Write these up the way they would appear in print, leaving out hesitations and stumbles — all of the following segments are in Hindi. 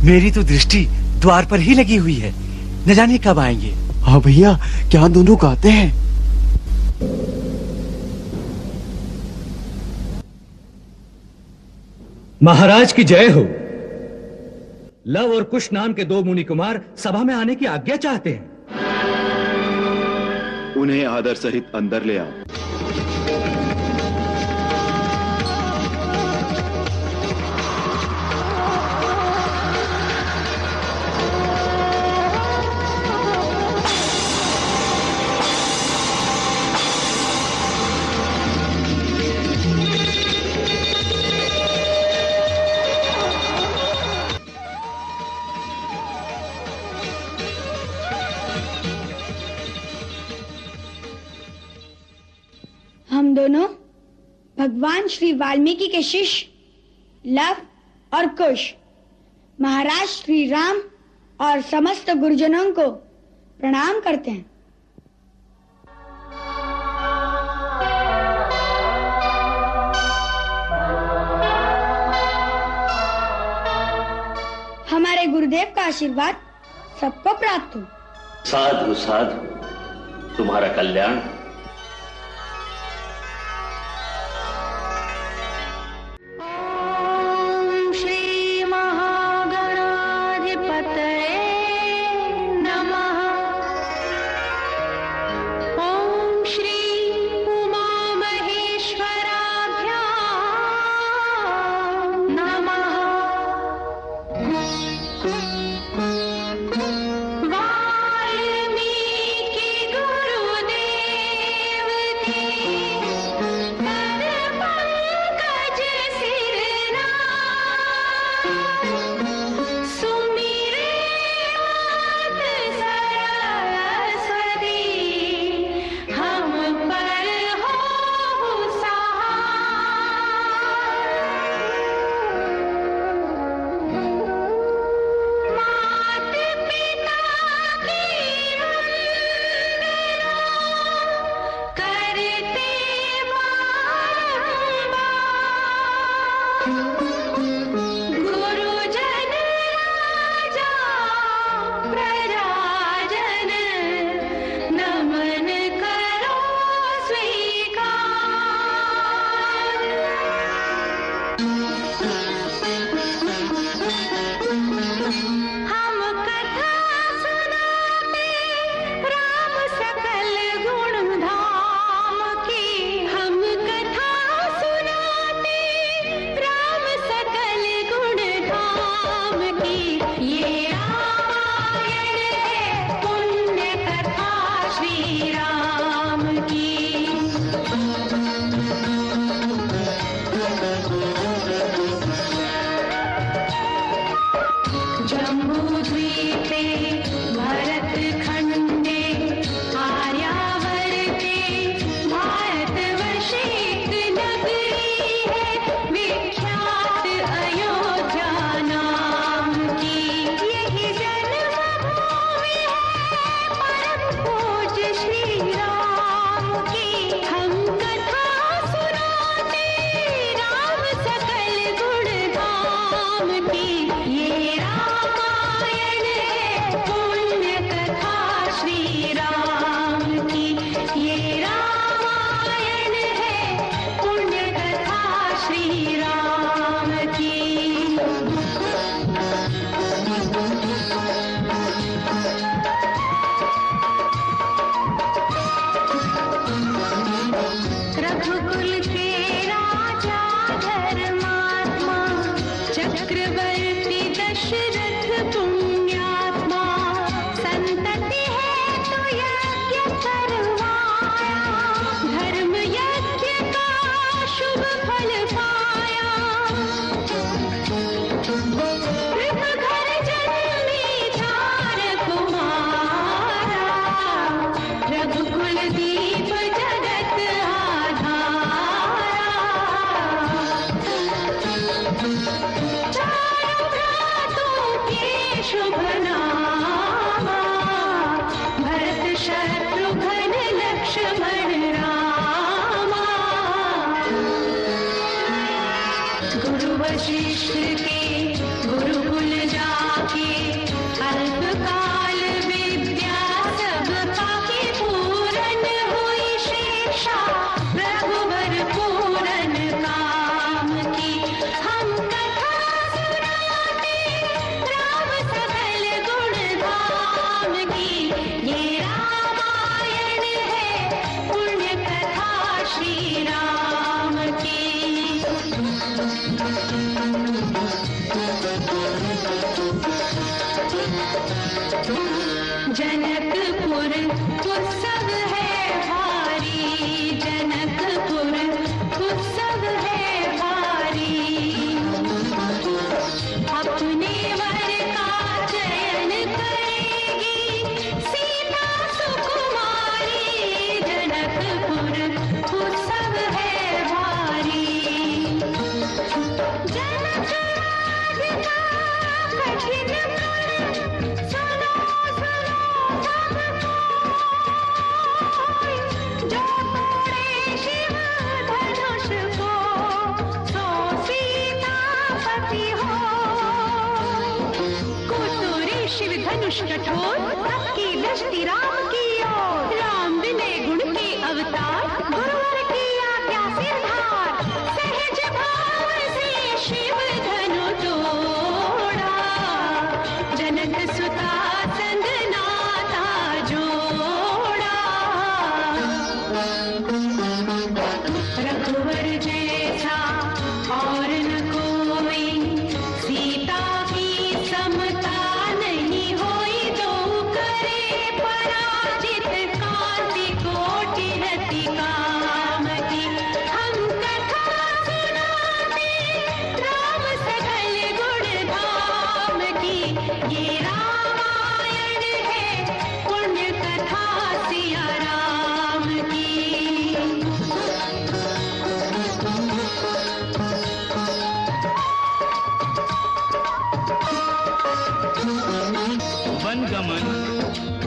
मेरी तो दृष्टि द्वार पर ही लगी हुई है, न जाने कब आएंगे। हाँ भैया, क्या दोनों गाते हैं? महाराज की जय हो। लव और कुश नाम के दो मुनि कुमार सभा में आने की आज्ञा चाहते हैं। उन्हें आदर सहित अंदर ले आओ। हम दोनों भगवान श्री वाल्मीकि के शिष्य लव और कुश महाराज श्री राम और समस्त गुरुजनों को प्रणाम करते हैं। हमारे गुरुदेव का आशीर्वाद सबको प्राप्त हो। साधु साधु, तुम्हारा कल्याण। गुरु वशिष्ठ के गुरुकुल जा धनुष कठोर सबकी दृष्टि राम की ओर। राम विनय गुण के अवतार गुरुवर की आज्ञा सिरधार। सहज भाव से शिव धनु तोड़ा जनक सुता संग नाता जोड़ा। रघुवर जैसा और न कोई सीता की समता नहीं होई। दो करे पराजित कांति कोटि रति कामती। हम कथा सुनाते राम सकल गुण धाम की। ये रामायण है पुण्य कथा सिया राम की। वन गमन,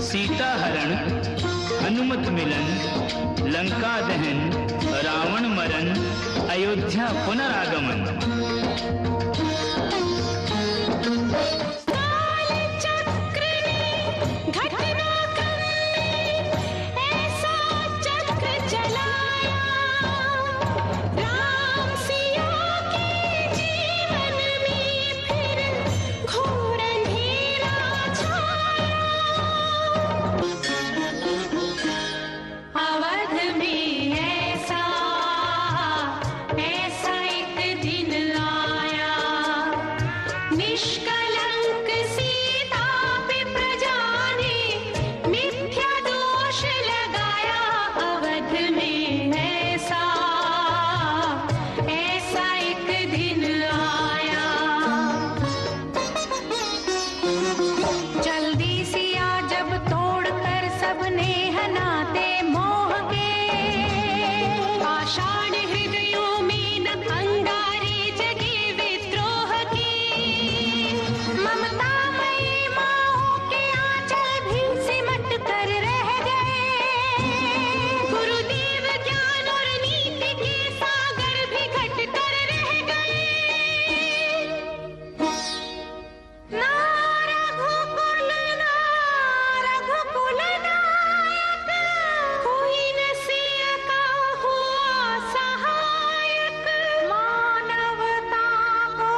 सीता हरण, हनुमत मिलन, लंका दहन, रावण मरण, अयोध्या पुनरागमन। काल चक्र ने घटना क्रम में ऐसा चक्र चलाया। राम सिया के जीवन में फिर घोर अंधेरा छाया। अवध में ऐसा एक दिन आया। निष्कलंक सीता पे प्रजा ने मिथ्या दोष लगाया। अवध में ऐसा एक दिन आया। जल्दी सिया जब तोड़कर सबने हनाते मोह के। आषाढ़ हृदयों में न अंगारे जगे विद्रोह की। ममता मई माओ के आंचल भी सिमट कर रह गए। गुरुदेव ज्ञान और नीति के सागर भी घट कर रह गए। ना रघुकुल नायक कोई न सिया का हुआ सहायक। मानवता को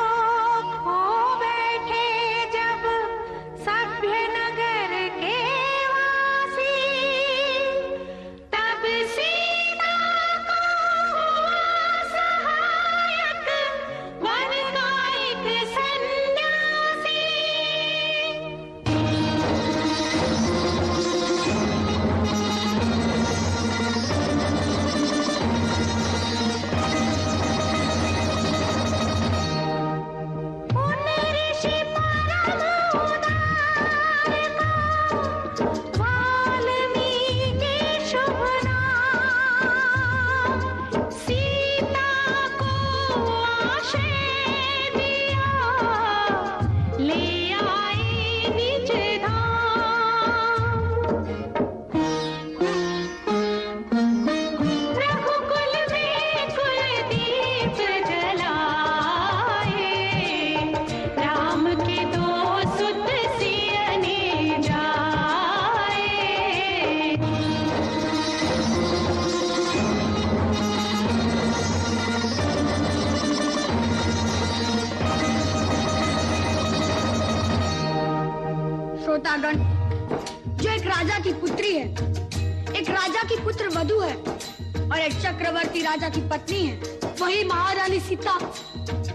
खो बैठे जब सभ्य नगर के वासी। तब सीता को हुआ सहायक वन का एक सन्यासी। ऋषि परम उदार को वाल्मीकि शुभ नाम। सीता को आश्रय दिया ले आए निज धाम। रघुकुल में कुलदीप जलाए। राम के दो सुत सियने जाए। श्रोतागण, जो एक राजा की पुत्री है, एक राजा की पुत्र वधू है और एक चक्रवर्ती राजा की पत्नी है, वही महारानी सीता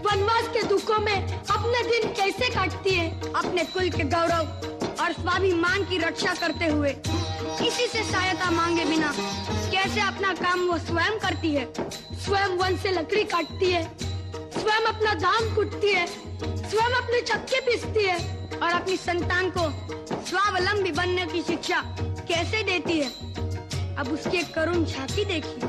वनवास के दुखों में अपने दिन कैसे काटती है, अपने कुल के गौरव और स्वाभिमान की रक्षा करते हुए। किसी से सहायता मांगे बिना कैसे अपना काम वो स्वयं करती है। स्वयं वन से लकड़ी काटती है, स्वयं अपना धान कूटती है, स्वयं अपने चक्के पीसती है और अपनी संतान को स्वावलंबी बनने की शिक्षा कैसे देती है। अब उसकी एक करुण झांकी देखिए।